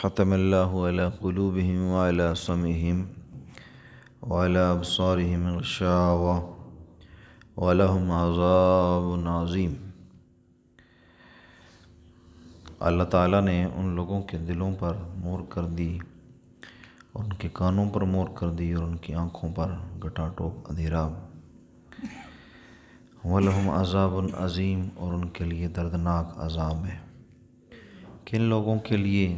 ختم اللہ علی قلوبہم وعلی سمعہم وعلی ابصارہم غشاوہ ولہم عذاب عظیم۔ اللہ تعالیٰ نے ان لوگوں کے دلوں پر مہر کر دی اور ان کے کانوں پر مہر کر دی اور ان کی آنکھوں پر گٹا ٹوپ اندھیرا۔ وَلَهُمْ عَذَابٌ عظیم، اور ان کے لیے دردناک عذاب ہے۔ کن لوگوں کے لیے؟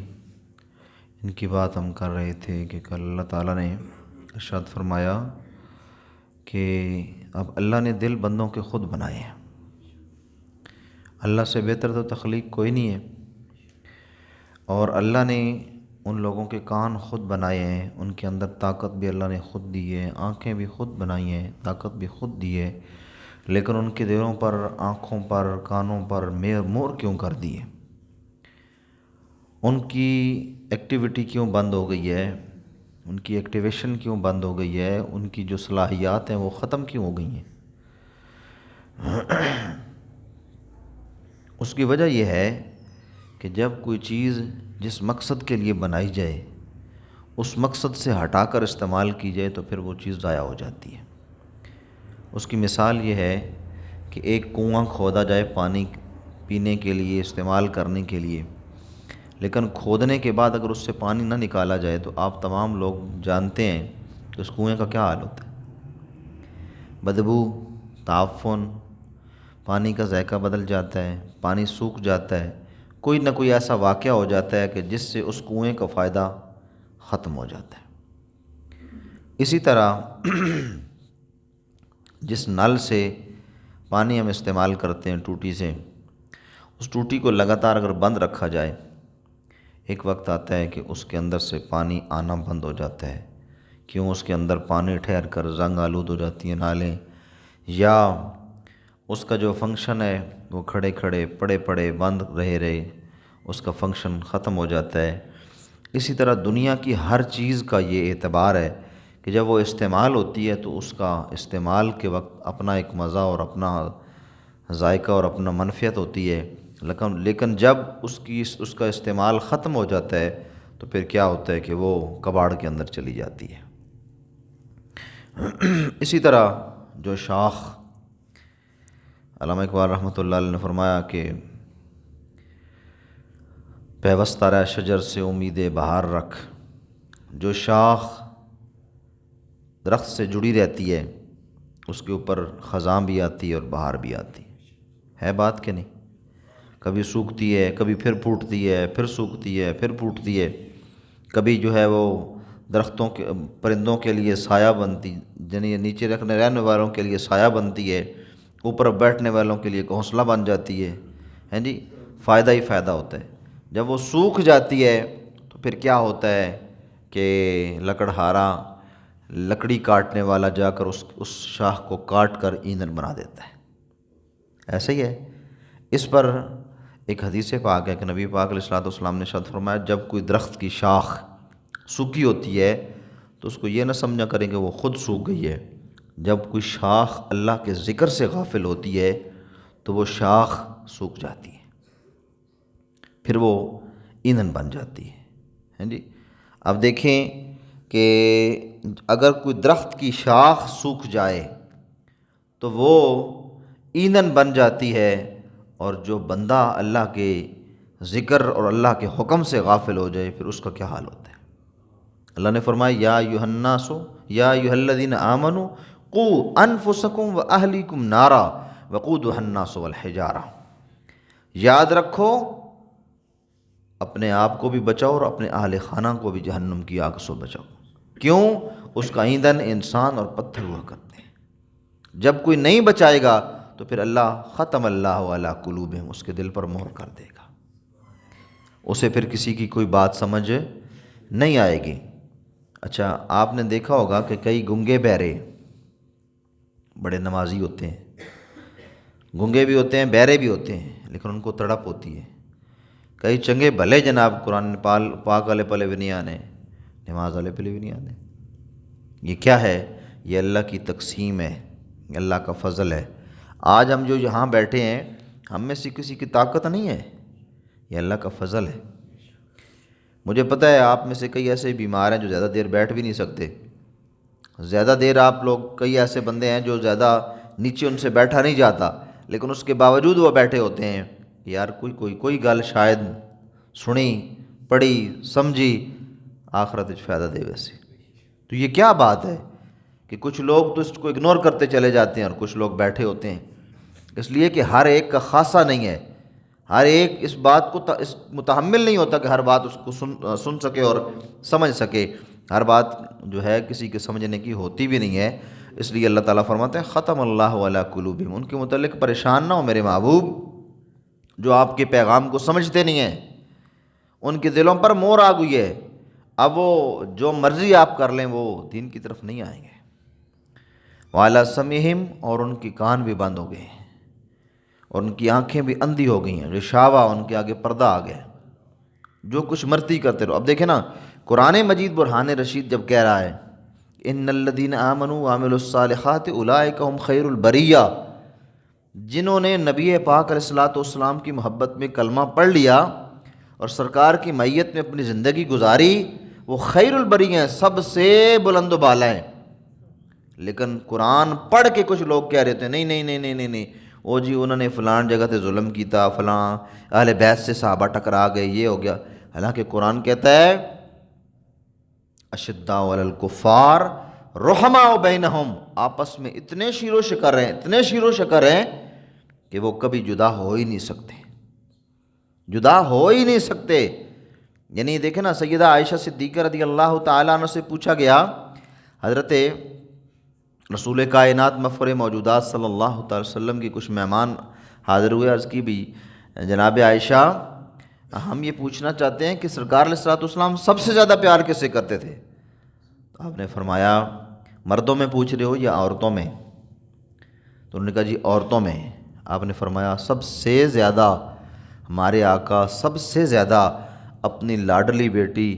ان کی بات ہم کر رہے تھے کہ کل اللہ تعالیٰ نے ارشاد فرمایا کہ اب اللہ نے دل بندوں کے خود بنائے ہیں۔ اللہ سے بہتر تو تخلیق کوئی نہیں ہے، اور اللہ نے ان لوگوں کے کان خود بنائے ہیں، ان کے اندر طاقت بھی اللہ نے خود دی ہے، آنکھیں بھی خود بنائی ہیں، طاقت بھی خود دی ہے، لیکن ان کے دلوں پر، آنکھوں پر، کانوں پر مہر کیوں کر دی ہے؟ ان کی ایکٹیویٹی کیوں بند ہو گئی ہے؟ ان کی ایکٹیویشن کیوں بند ہو گئی ہے؟ ان کی جو صلاحیات ہیں وہ ختم کیوں ہو گئی ہیں؟ اس کی وجہ یہ ہے کہ جب کوئی چیز جس مقصد کے لیے بنائی جائے اس مقصد سے ہٹا کر استعمال کی جائے تو پھر وہ چیز ضائع ہو جاتی ہے۔ اس کی مثال یہ ہے کہ ایک کنواں کھودا جائے پانی پینے کے لیے، استعمال کرنے کے لیے، لیکن کھودنے کے بعد اگر اس سے پانی نہ نکالا جائے تو آپ تمام لوگ جانتے ہیں کہ اس کنویں کا کیا حال ہوتا ہے۔ بدبو، تعفن، پانی کا ذائقہ بدل جاتا ہے، پانی سوکھ جاتا ہے، کوئی نہ کوئی ایسا واقعہ ہو جاتا ہے کہ جس سے اس کنویں کا فائدہ ختم ہو جاتا ہے۔ اسی طرح جس نل سے پانی ہم استعمال کرتے ہیں، ٹوٹی سے، اس ٹوٹی کو لگاتار اگر بند رکھا جائے، ایک وقت آتا ہے کہ اس کے اندر سے پانی آنا بند ہو جاتا ہے۔ کیوں؟ اس کے اندر پانی ٹھہر کر زنگ آلود ہو جاتی ہیں نالیں، یا اس کا جو فنکشن ہے وہ کھڑے کھڑے، پڑے پڑے، بند رہے اس کا فنکشن ختم ہو جاتا ہے۔ اسی طرح دنیا کی ہر چیز کا یہ اعتبار ہے کہ جب وہ استعمال ہوتی ہے تو اس کا استعمال کے وقت اپنا ایک مزہ اور اپنا ذائقہ اور اپنا منفعت ہوتی ہے، لیکن جب اس کا استعمال ختم ہو جاتا ہے تو پھر کیا ہوتا ہے کہ وہ کباڑ کے اندر چلی جاتی ہے۔ اسی طرح جو شاخ، علامہ اقبال رحمۃ اللہ علیہ نے فرمایا کہ پیوستہ رہ شجر سے امید بہار رکھ، جو شاخ درخت سے جڑی رہتی ہے اس کے اوپر خزاں بھی آتی ہے اور بہار بھی آتی ہے بات کہ نہیں؟ کبھی سوکھتی ہے، کبھی پھر پھوٹتی ہے، پھر سوکھتی ہے، پھر پھوٹتی ہے، کبھی جو ہے وہ درختوں کے، پرندوں کے لیے سایہ بنتی، یعنی نیچے رہنے والوں کے لیے سایہ بنتی ہے، اوپر بیٹھنے والوں کے لیے گھونسلہ بن جاتی ہے جی، فائدہ ہی فائدہ ہوتا ہے۔ جب وہ سوکھ جاتی ہے تو پھر کیا ہوتا ہے کہ لکڑہارا، لکڑی کاٹنے والا جا کر اس شاخ کو کاٹ کر ایندھن بنا دیتا ہے۔ ایسا ہی ہے۔ اس پر ایک حدیث پاک ہے کہ نبی پاک علیہ الصلوۃ والسلام نے ارشاد فرمایا، جب کوئی درخت کی شاخ سوکھی ہوتی ہے تو اس کو یہ نہ سمجھا کریں کہ وہ خود سوکھ گئی ہے۔ جب کوئی شاخ اللہ کے ذکر سے غافل ہوتی ہے تو وہ شاخ سوکھ جاتی ہے، پھر وہ ایندھن بن جاتی ہے جی۔ اب دیکھیں کہ اگر کوئی درخت کی شاخ سوکھ جائے تو وہ ایندھن بن جاتی ہے، اور جو بندہ اللہ کے ذکر اور اللہ کے حکم سے غافل ہو جائے پھر اس کا کیا حال ہوتا ہے؟ اللہ نے فرمایا، یا ایھا الناس یا ایھا الذین آمنوا قوا انفسکم واہلیکم نارا وقودھا الناس والحجارہ، یاد رکھو اپنے آپ کو بھی بچاؤ اور اپنے اہل خانہ کو بھی جہنم کی آگ سے بچاؤ۔ کیوں؟ اس کا ایندھن انسان اور پتھر ہوا کرتے ہیں۔ جب کوئی نہیں بچائے گا تو پھر اللہ ختم اللہ علی قلوبہم، اس کے دل پر مہر کر دے گا، اسے پھر کسی کی کوئی بات سمجھ نہیں آئے گی۔ اچھا، آپ نے دیکھا ہوگا کہ کئی گنگے بہرے بڑے نمازی ہوتے ہیں، گنگے بھی ہوتے ہیں، بہرے بھی ہوتے ہیں، لیکن ان کو تڑپ ہوتی ہے۔ کئی چنگے بھلے جناب قرآن پاک والے پلے بھی نہیں آنے، نماز والے پلے بھی نہیں آنے۔ یہ کیا ہے؟ یہ اللہ کی تقسیم ہے، اللہ کا فضل ہے۔ آج ہم جو یہاں بیٹھے ہیں، ہم میں سے کسی کی طاقت نہیں ہے، یہ اللہ کا فضل ہے۔ مجھے پتہ ہے آپ میں سے کئی ایسے بیمار ہیں جو زیادہ دیر بیٹھ بھی نہیں سکتے، زیادہ دیر آپ لوگ، کئی ایسے بندے ہیں جو زیادہ نیچے ان سے بیٹھا نہیں جاتا، لیکن اس کے باوجود وہ بیٹھے ہوتے ہیں، یار کوئی گل شاید سنی پڑھی سمجھی آخرت وچ فائدہ دے ویسے۔ تو یہ کیا بات ہے کہ کچھ لوگ تو اس کو اگنور کرتے چلے جاتے ہیں اور کچھ لوگ بیٹھے ہوتے ہیں، اس لیے کہ ہر ایک کا خاصہ نہیں ہے، ہر ایک اس بات کو اس متحمل نہیں ہوتا کہ ہر بات اس کو سن سکے اور سمجھ سکے، ہر بات جو ہے کسی کے سمجھنے کی ہوتی بھی نہیں ہے۔ اس لیے اللہ تعالیٰ فرماتے ہیں ختم اللہ علی قلوبہم، ان کے متعلق پریشان نہ ہو میرے محبوب، جو آپ کے پیغام کو سمجھتے نہیں ہیں، ان کے دلوں پر مہر آ گئی ہے، اب وہ جو مرضی آپ کر لیں وہ دین کی طرف نہیں آئیں گے۔ وعلی سمعہم، اور ان کے کان بھی بند ہو گئے ہیں اور ان کی آنکھیں بھی اندھی ہو گئی ہیں، غشاوہ، ان کے آگے پردہ آ گیا، جو کچھ مرضی کرتے رہو۔ اب دیکھیں نا، قرآن مجید برہان رشید جب کہہ رہا ہے ان الذین آمنوا وعملوا الصالحات اولئک هم خیر البریہ، جنہوں نے نبی پاک علیہ الصلوۃ والسلام کی محبت میں کلمہ پڑھ لیا اور سرکار کی معیت میں اپنی زندگی گزاری، وہ خیر البریہ ہیں، سب سے بلند و بالا ہیں۔ لیکن قرآن پڑھ کے کچھ لوگ کہہ رہے تھے نہیں نہیں نہیں نہیں نہیں نہیں، وہ جی انہوں نے فلان جگہ سے ظلم کیتا، فلاں اہل بیت سے صحابہ ٹکرا گئے، یہ ہو گیا۔ حالانکہ قرآن کہتا ہے اشداء علی الکفار رحماء بینہم، آپس میں اتنے شیر و شکر ہیں، اتنے شیر و شکر ہیں کہ وہ کبھی جدا ہو ہی نہیں سکتے، جدا ہو ہی نہیں سکتے۔ یعنی دیکھیں نا، سیدہ عائشہ صدیقہ رضی اللہ تعالیٰ عنہ سے پوچھا گیا، حضرت رسول کائنات مفخر موجودات صلی اللہ تعالی وسلم کی کچھ مہمان حاضر ہوئے، عرض کی بھی جناب عائشہ ہم یہ پوچھنا چاہتے ہیں کہ سرکار علیہ الصلوۃ والسلام سب سے زیادہ پیار کس سے کرتے تھے؟ تو آپ نے فرمایا مردوں میں پوچھ رہے ہو یا عورتوں میں؟ تو انہوں نے کہا جی عورتوں میں۔ آپ نے فرمایا سب سے زیادہ ہمارے آقا سب سے زیادہ اپنی لاڈلی بیٹی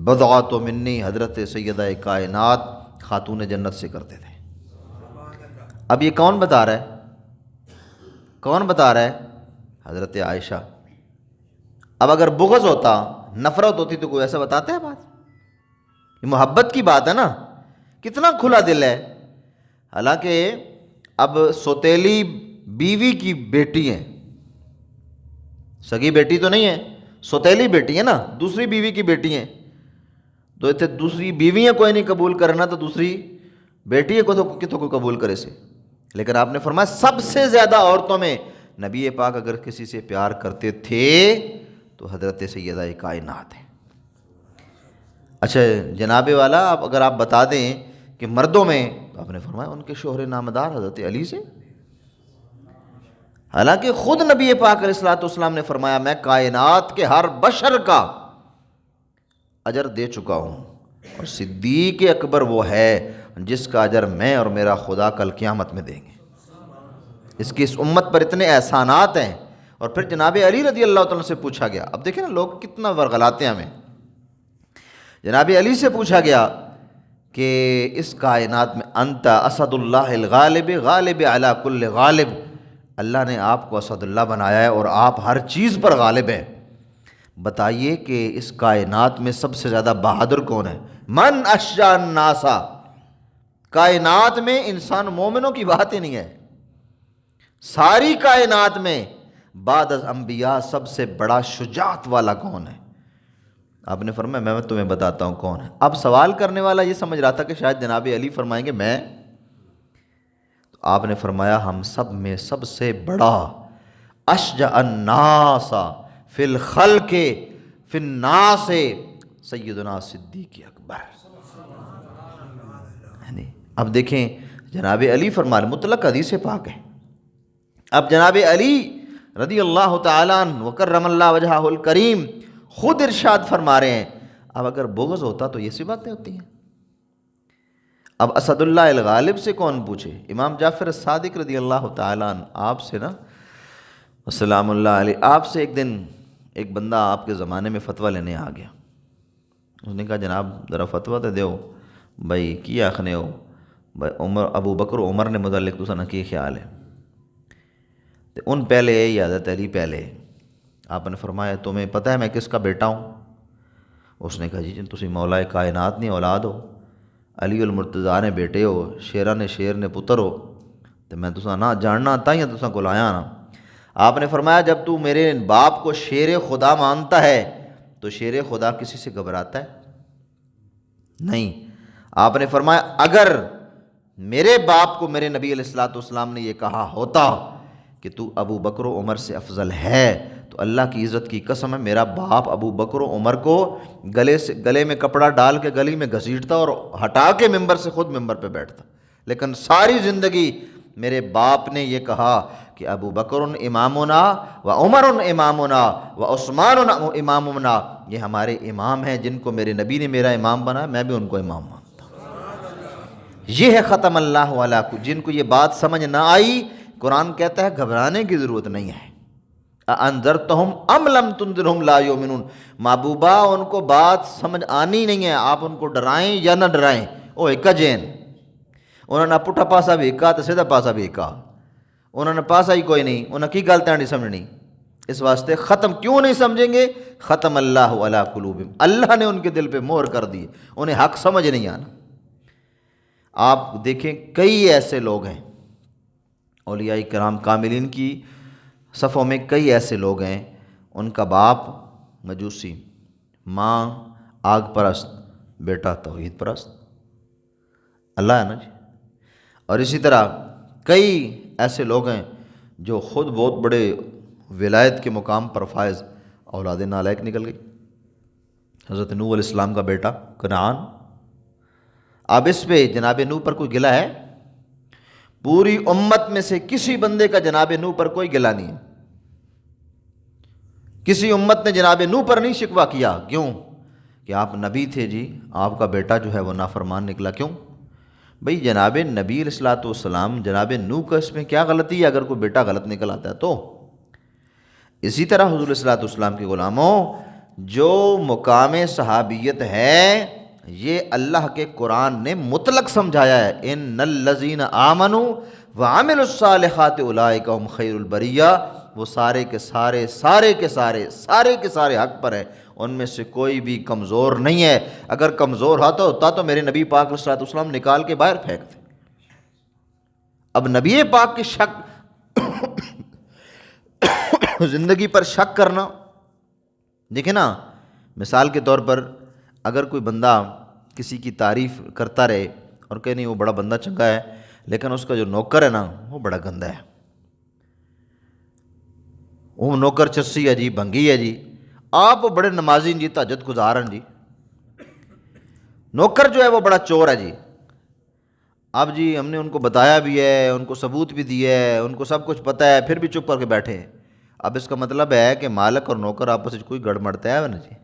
بضعۃ منی حضرت سیدہ کائنات خاتون جنت سے کرتے تھے۔ اب یہ کون بتا رہا ہے؟ کون بتا رہا ہے؟ حضرت عائشہ۔ اب اگر بغض ہوتا، نفرت ہوتی تو کوئی ایسا بتاتا ہے بات؟ یہ محبت کی بات ہے نا، کتنا کھلا دل ہے۔ حالانکہ اب سوتیلی بیوی کی بیٹی ہیں، سگی بیٹی تو نہیں ہے، سوتیلی بیٹی ہے نا، دوسری بیوی کی بیٹی ہیں، تو اتنے دوسری بیویاں کوئی نہیں قبول کرنا تو دوسری بیٹی کو تو کتوں کو قبول کرے سے۔ لیکن آپ نے فرمایا سب سے زیادہ عورتوں میں نبی پاک اگر کسی سے پیار کرتے تھے تو حضرت سیدہ کائنات ہیں۔ اچھا جناب والا، اب اگر آپ بتا دیں کہ مردوں میں، تو آپ نے فرمایا ان کے شوہر نامدار حضرت علی سے۔ حالانکہ خود نبی پاک علیہ الصلوۃ والسلام نے فرمایا میں کائنات کے ہر بشر کا اجر دے چکا ہوں، اور صدیق اکبر وہ ہے جس کا اجر میں اور میرا خدا کل قیامت میں دیں گے۔ اس کی اس امت پر اتنے احسانات ہیں۔ اور پھر جناب علی رضی اللہ تعالیٰ سے پوچھا گیا، اب دیکھیں نا لوگ کتنا ورغلاتے ہیں ہمیں، جناب علی سے پوچھا گیا کہ اس کائنات میں انت اسد اللہ الغالب غالب علی کل غالب، اللہ نے آپ کو اسد اللہ بنایا ہے اور آپ ہر چیز پر غالب ہیں، بتائیے کہ اس کائنات میں سب سے زیادہ بہادر کون ہے؟ من اشجع الناس، کائنات میں انسان مومنوں کی بات ہی نہیں ہے، ساری کائنات میں بعد از انبیاء سب سے بڑا شجاعت والا کون ہے؟ آپ نے فرمایا میں تمہیں بتاتا ہوں کون ہے۔ اب سوال کرنے والا یہ سمجھ رہا تھا کہ شاید جناب علی فرمائیں گے میں، تو آپ نے فرمایا ہم سب میں سب سے بڑا اشجع الناس فی الخلق فی الناس سیدنا صدیق اکبر۔ اب دیکھیں جناب علی فرما رہے، مطلق حدیث پاک ہے۔ اب جناب علی رضی اللہ تعالیٰ عنہ وکرم اللہ وجہہ الکریم خود ارشاد فرما رہے ہیں، اب اگر بغض ہوتا تو یہ سی باتیں ہوتی ہیں۔ اب اسد اللہ الغالب سے کون پوچھے؟ امام جعفر الصادق رضی اللہ تعالیٰ عنہ آپ سے نا السلام اللہ علیہ، آپ سے ایک دن ایک بندہ آپ کے زمانے میں فتویٰ لینے آ گیا، اس نے کہا جناب ذرا فتویٰ تو دیو بھائی کی آخنے ہو بھائی عمر ابو بکر عمر نے متعلق تو کی خیال ہے؟ تو ان پہلے یا حضرت علی پہلے؟ آپ نے فرمایا تمہیں پتہ ہے میں کس کا بیٹا ہوں؟ اس نے کہا جی تسی مولا کائنات نہیں اولاد ہو، علی المرتضیٰ نے بیٹے ہو، شیرہ نے شیر نے پتر ہو، تو میں تساں نہ جاننا تائیں تساں کو لایا نا۔ آپ نے فرمایا جب تو میرے باپ کو شیر خدا مانتا ہے تو شیر خدا کسی سے گھبراتا ہے؟ نہیں۔ آپ نے فرمایا اگر میرے باپ کو میرے نبی علیہ الصلوۃ والسلام نے یہ کہا ہوتا کہ تو ابو بکر و عمر سے افضل ہے، تو اللہ کی عزت کی قسم ہے میرا باپ ابو بکر و عمر کو گلے میں کپڑا ڈال کے گلی میں گھسیٹتا اور ہٹا کے ممبر سے خود ممبر پہ بیٹھتا، لیکن ساری زندگی میرے باپ نے یہ کہا کہ ابو بکر امامنا و عمر امامنا و عثمان امامنا، یہ ہمارے امام ہیں جن کو میرے نبی نے میرا امام بنایا، میں بھی ان کو امام مانتا ہوں۔ یہ ہے ختم اللہ علیہ کو۔ جن کو یہ بات سمجھ نہ آئی، قرآن کہتا ہے گھبرانے کی ضرورت نہیں ہے۔ انذرتہم ام لم تنذرہم لا یؤمنون، محبوبہ ان کو بات سمجھ آنی نہیں ہے، آپ ان کو ڈرائیں یا نہ ڈرائیں، وہ ایک جین انہوں نے پٹھا پاسا بھی کہا تو سیدھا پاسا بھی کہا، انہوں نے پاسا ہی کوئی نہیں، انہوں کی گل نہیں سمجھنی۔ اس واسطے ختم کیوں نہیں سمجھیں گے؟ ختم اللہ علی قلوبہم، اللہ نے ان کے دل پہ مہر کر دی، انہیں حق سمجھ نہیں آنا۔ آپ دیکھیں کئی ایسے لوگ ہیں اولیاء کرام کاملین کی صفوں میں، کئی ایسے لوگ ہیں ان کا باپ مجوسی، ماں آگ پرست، بیٹا توحید پرست، اللہ ہے نا جی۔ اور اسی طرح کئی ایسے لوگ ہیں جو خود بہت بڑے ولایت کے مقام پر فائز، اولاد نالائق نکل گئی۔ حضرت نوح علیہ السلام کا بیٹا کنعان، اب اس پہ جناب نوح پر کوئی گلہ ہے؟ پوری امت میں سے کسی بندے کا جناب نوح پر کوئی گلہ نہیں ہے، کسی امت نے جناب نوح پر نہیں شکوہ کیا۔ کیوں؟ کہ آپ نبی تھے جی، آپ کا بیٹا جو ہے وہ نافرمان نکلا۔ کیوں بھئی؟ جناب نبی علیہ الصلوۃ والسلام، جناب نوح کا اس میں کیا غلطی ہے اگر کوئی بیٹا غلط نکل آتا ہے تو؟ اسی طرح حضور علیہ الصلوۃ والسلام کے غلاموں، جو مقام صحابیت ہے یہ اللہ کے قرآن نے مطلق سمجھایا ہے، ان الذین آمنوا وعملوا الصالحات اولئک هم خیر البریہ، وہ سارے کے سارے حق پر ہیں، ان میں سے کوئی بھی کمزور نہیں ہے۔ اگر کمزور ہوتا تو میرے نبی پاک علیہ الصلوۃ والسلام نکال کے باہر پھینکتے۔ اب نبی پاک کی شک زندگی پر شک کرنا، دیکھیں نا، مثال کے طور پر اگر کوئی بندہ کسی کی تعریف کرتا رہے اور کہ نہیں وہ بڑا بندہ چنگا ہے، لیکن اس کا جو نوکر ہے نا وہ بڑا گندا ہے، وہ نوکر چرسی ہے جی، بھنگی ہے جی، آپ وہ بڑے نمازی جی، تہجد گزار ہیں جی، نوکر جو ہے وہ بڑا چور ہے جی۔ اب جی ہم نے ان کو بتایا بھی ہے، ان کو ثبوت بھی دیا ہے، ان کو سب کچھ پتہ ہے، پھر بھی چپ کر کے بیٹھے ہیں۔ اب اس کا مطلب ہے کہ مالک اور نوکر آپس میں کوئی گڑ مڑتا ہے نا جی۔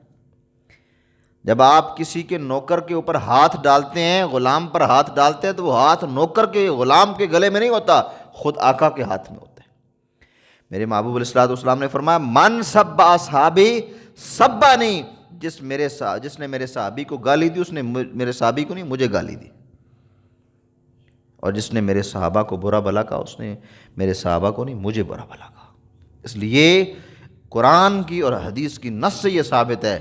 جب آپ کسی کے نوکر کے اوپر ہاتھ ڈالتے ہیں، غلام پر ہاتھ ڈالتے ہیں، تو وہ ہاتھ نوکر کے غلام کے گلے میں نہیں ہوتا، خود آقا کے ہاتھ میں ہوتا ہے۔ میرے محبوب علیہ الصلوۃ والسلام نے فرمایا من سب اصحابی سبانی، جس نے میرے صحابی کو گالی دی اس نے میرے صحابی کو نہیں، مجھے گالی دی، اور جس نے میرے صحابہ کو برا بھلا کہا اس نے میرے صحابہ کو نہیں، مجھے برا بھلا کہا۔ اس لیے قرآن کی اور حدیث کی نص سے یہ ثابت ہے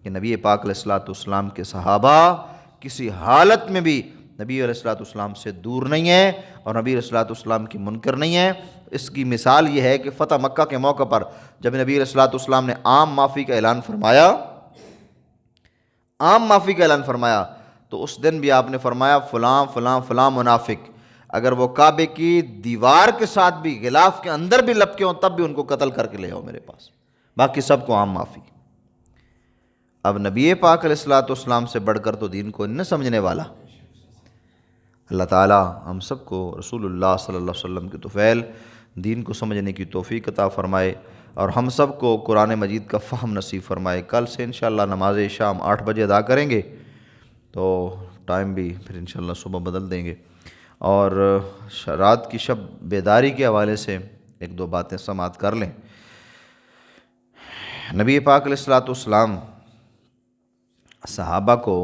کہ نبی پاک علیہ الصلوۃ والسلام کے صحابہ کسی حالت میں بھی نبی علیہ الصلوۃ والسلام سے دور نہیں ہیں اور نبی علیہ الصلوۃ والسلام کی منکر نہیں ہیں۔ اس کی مثال یہ ہے کہ فتح مکہ کے موقع پر جب نبی علیہ الصلوۃ والسلام نے عام معافی کا اعلان فرمایا تو اس دن بھی آپ نے فرمایا فلاں فلاں فلاں منافق، اگر وہ کعبے کی دیوار کے ساتھ بھی غلاف کے اندر بھی لپکے ہوں تب بھی ان کو قتل کر کے لے آؤ میرے پاس، باقی سب کو عام معافی۔ اب نبی پاک علیہ الصلوۃ والسلام سے بڑھ کر تو دین کو نہ سمجھنے والا۔ اللہ تعالی ہم سب کو رسول اللہ صلی اللہ علیہ وسلم کے طفیل دین کو سمجھنے کی توفیق عطا فرمائے اور ہم سب کو قرآن مجید کا فہم نصیب فرمائے۔ کل سے انشاءاللہ نماز شام 8 بجے ادا کریں گے، تو ٹائم بھی پھر انشاءاللہ صبح بدل دیں گے، اور رات کی شب بیداری کے حوالے سے 1-2 باتیں سماعت کر لیں۔ نبی پاک علیہ الصلوۃ والسلام صحابہ کو